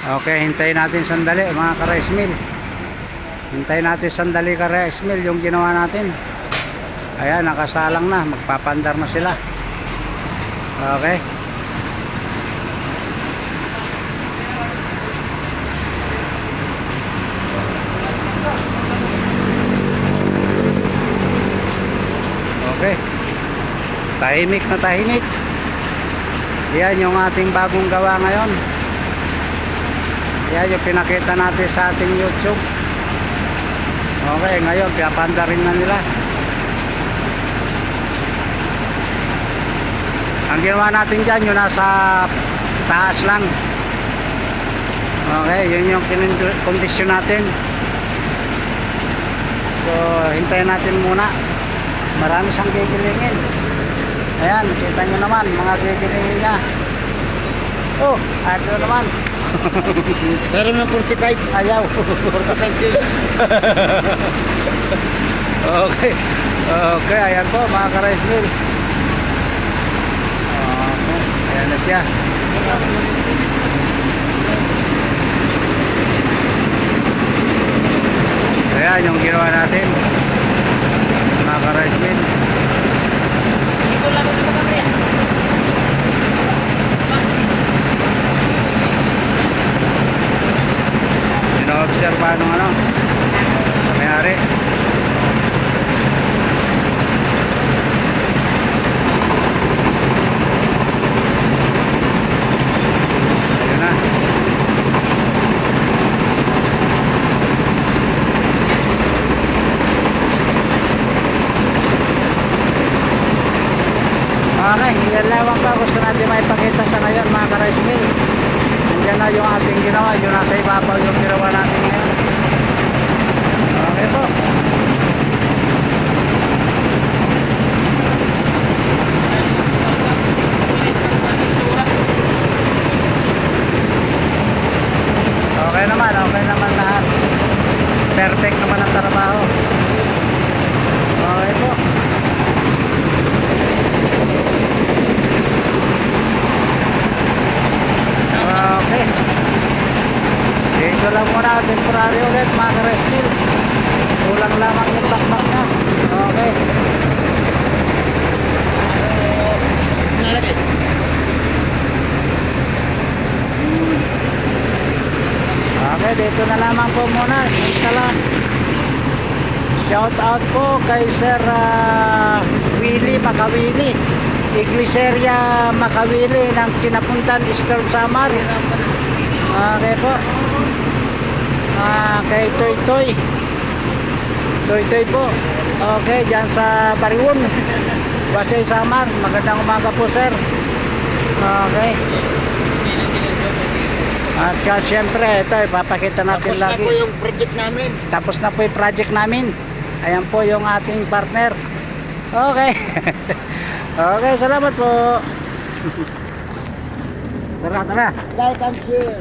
Okay, hintayin natin sandali mga ka-rice mill. Hintayin natin sandali ka-rice mill yung ginawa natin. Ayan, nakasalang na, magpapandar na sila. Okay. Okay. Tahimik na tahimik. Yan yung ating bagong gawa ngayon. Yan yung pinakita natin sa ating YouTube. Okay, ngayon pinapanda rin na nila. Ang ginawa natin dyan yung nasa taas lang. Okay, yun yung kondisyon natin. So hintayin natin muna. Marami siyang gigilingin. Ayan, kita nyo naman mga gigilingin niya. Oh, ito naman. Pero ng 45. Ayaw. 45 days. Okay. Okay, ayan po mga ka-rice mill. Okay, ayan na siya. Ayan yung ginawa natin mga ka-rice mill. Ito lang ito kami. Ino-observe pa nung ano sa may-ari. Ayun na. Okay, yan lamang pa gusto natin maipakita sa ngayon mga ka-rice mill. Nandiyan na yung ating ginawa, yung nasa ibabaw yung ginawa natin ngayon. Okay po. Okay naman lahat. Perfect naman ang trabaho. Okay po. Okay. Dito lang muna, temporary ulit mga ka-rice mill. Kulang lamang yung bakbak niya. Okay. Okay, dito na lamang po muna. Shout out po kay Sir Willie Makawili, Iglesia Makawili ng Kinapuntan, Eastern Samar. Okay po. Kay Toy po. Okay, dyan sa Bariwon, Wasay Samar. Magandang umaga po sir. Okay. At syempre ito ipapakita natin Tapos lagi. na po yung project namin. Tapos na po yung project namin. Ayan po yung ating partner. Okay. Okay, salamat po. Tara. Like and share.